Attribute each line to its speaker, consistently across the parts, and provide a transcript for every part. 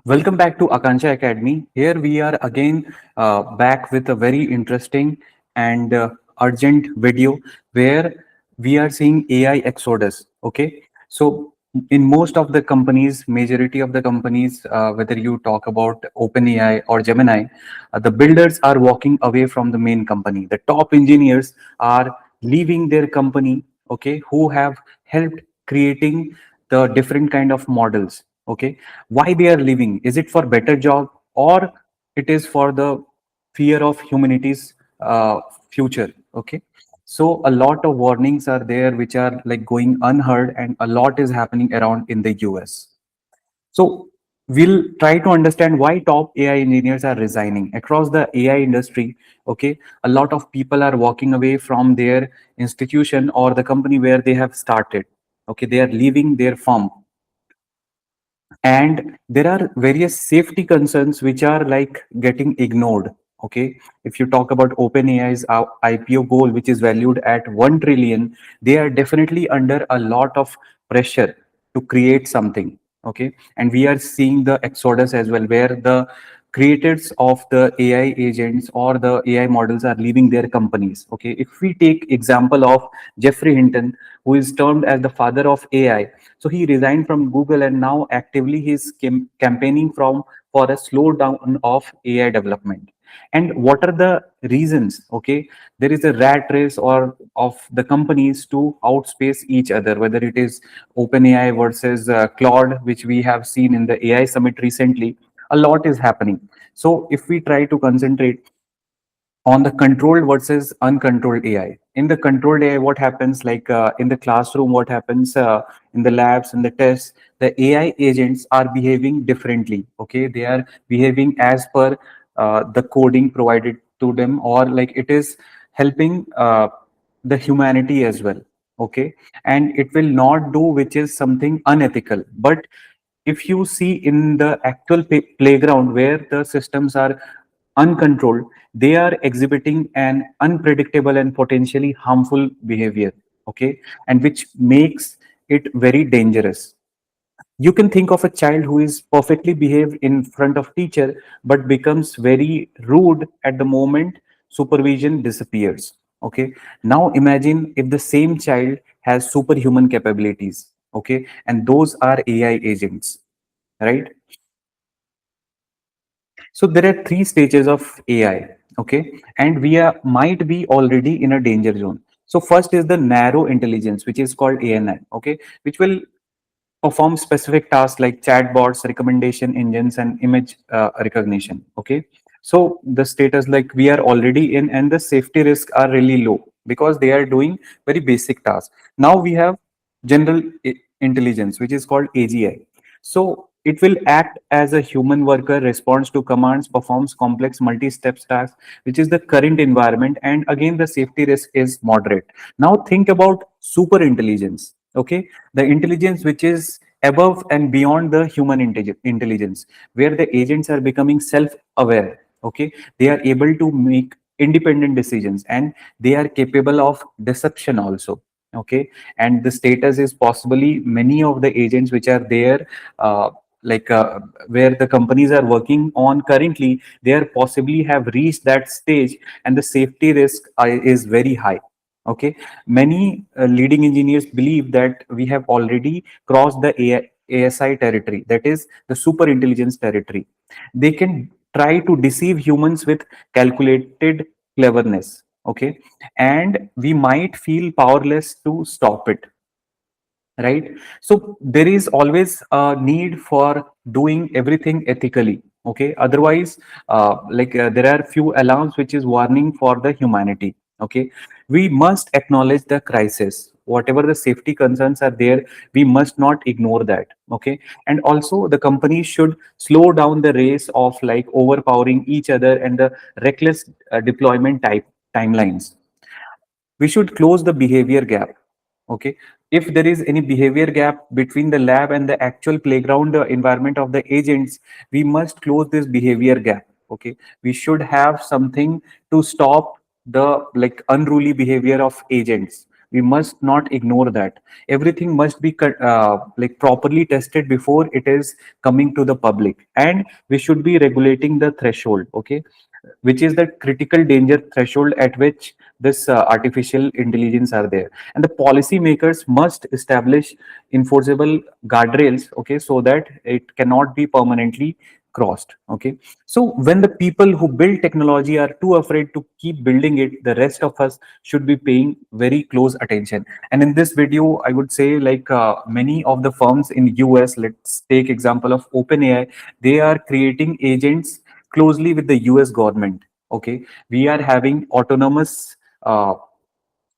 Speaker 1: Welcome back to Akanksha Academy. Here we are again back with a very interesting and urgent video where we are seeing AI exodus. Okay, so in most of the companies, majority of the companies, whether you talk about OpenAI or Gemini, the builders are walking away from the main company. The top engineers are leaving their company. Okay, who have helped creating the different kind of models. Okay, why they are leaving? Is it for better job, or it is for the fear of humanity's future? Okay, so a lot of warnings are there which are like going unheard, and a lot is happening around in the US. So we'll try to understand why top AI engineers are resigning across the AI industry. Okay, a lot of people are walking away from their institution or the company where they have started. Okay, they are leaving their firm, and there are various safety concerns which are like getting ignored. Okay, if you talk about OpenAI's IPO goal, which is valued at 1 trillion, they are definitely under a lot of pressure to create something. Okay, and we are seeing the exodus as well, where the creators of the AI agents or the AI models are leaving their companies. Okay, if we take example of Jeffrey Hinton, who is termed as the father of AI, so he resigned from Google, and now actively he's campaigning for a slowdown of AI development. And what are the reasons? Okay, there is a rat race or of the companies to outspace each other, whether it is OpenAI versus Claude, which we have seen in the AI summit recently. A lot is happening. So if we try to concentrate on the controlled versus uncontrolled AI. In the controlled AI, what happens, like in the classroom, what happens in the labs and the tests, the AI agents are behaving differently. Okay, they are behaving as per the coding provided to them, or like it is helping the humanity as well. Okay, and it will not do which is something unethical. But if you see in the actual playground where the systems are uncontrolled, they are exhibiting an unpredictable and potentially harmful behavior. Okay, and which makes it very dangerous. You can think of a child who is perfectly behaved in front of teacher but becomes very rude at the moment supervision disappears. Okay, now imagine if the same child has superhuman capabilities. Okay, and those are AI agents, right? So there are three stages of AI, okay, and we are might be already in a danger zone. So first is the narrow intelligence, which is called ANI, okay, which will perform specific tasks like chatbots, recommendation engines, and image recognition. Okay, so the status like we are already in, and the safety risks are really low because they are doing very basic tasks. Now we have general intelligence, which is called AGI. So it will act as a human worker, responds to commands, performs complex multi-step tasks, which is the current environment. And again, the safety risk is moderate. Now think about super intelligence. Okay, the intelligence which is above and beyond the human intelligence, where the agents are becoming self-aware. Okay, they are able to make independent decisions, and they are capable of deception also. Okay, and the status is possibly many of the agents which are there, uh, like where the companies are working on currently, they are possibly have reached that stage, and the safety risk is very high. Okay, many leading engineers believe that we have already crossed the ASI territory, that is the super intelligence territory. They can try to deceive humans with calculated cleverness. Okay, and we might feel powerless to stop it, right? So there is always a need for doing everything ethically. Okay, otherwise there are few alarms which is warning for the humanity. Okay, we must acknowledge the crisis, whatever the safety concerns are there, we must not ignore that. Okay, and also the companies should slow down the race of like overpowering each other and the reckless deployment type timelines. We should close the behavior gap. Okay, if there is any behavior gap between the lab and the actual playground environment of the agents, we must close this behavior gap. Okay, we should have something to stop the like unruly behavior of agents. We must not ignore that. Everything must be like properly tested before it is coming to the public, and we should be regulating the threshold, okay, which is the critical danger threshold at which this artificial intelligence are there. And the policy makers must establish enforceable guardrails, okay, so that it cannot be permanently crossed, okay. So when the people who build technology are too afraid to keep building it, the rest of us should be paying very close attention. And in this video, I would say, like, many of the firms in US, let's take example of OpenAI, they are creating agents closely with the US government, okay. We are having autonomous,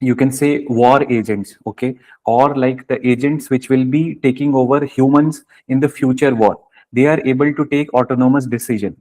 Speaker 1: you can say, war agents, okay, or like the agents which will be taking over humans in the future war. They are able to take autonomous decision.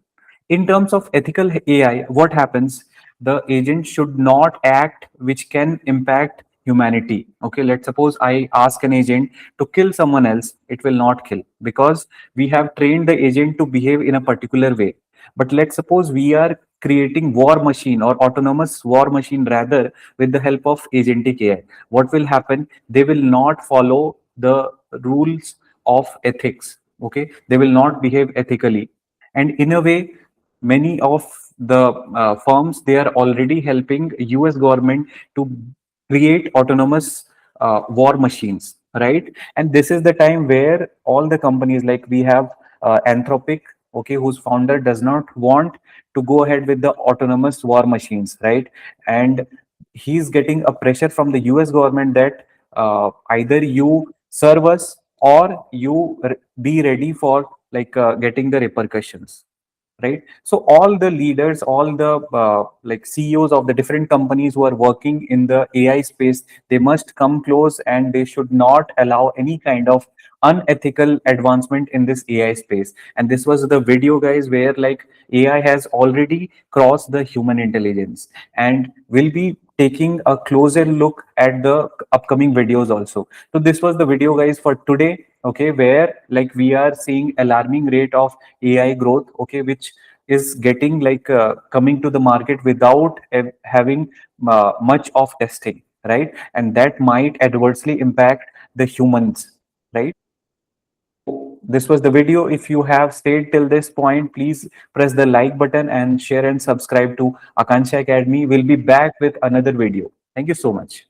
Speaker 1: In terms of ethical AI, what happens? The agent should not act which can impact humanity, okay. Let's suppose I ask an agent to kill someone else, it will not kill, because we have trained the agent to behave in a particular way. But let's suppose we are creating war machine or autonomous war machine rather, with the help of agentic AI. What will happen? They will not follow the rules of ethics. Okay, they will not behave ethically, and in a way, many of the firms, they are already helping US government to create autonomous war machines, right? And this is the time where all the companies, like we have Anthropic, okay, whose founder does not want to go ahead with the autonomous war machines, right? And he's getting a pressure from the US government that either you serve us or you be ready for like getting the repercussions, right? So all the leaders, all the like CEOs of the different companies who are working in the AI space, they must come close, and they should not allow any kind of unethical advancement in this AI space. And this was the video, guys, where like AI has already crossed the human intelligence, and will be taking a closer look at the upcoming videos also. So this was the video, guys, for today, okay, where like we are seeing alarming rate of AI growth, okay, which is getting like coming to the market without having much of testing, right? And that might adversely impact the humans, right? So this was the video. If you have stayed till this point, please press the like button and share and subscribe to Akansha Academy. We'll be back with another video. Thank you so much.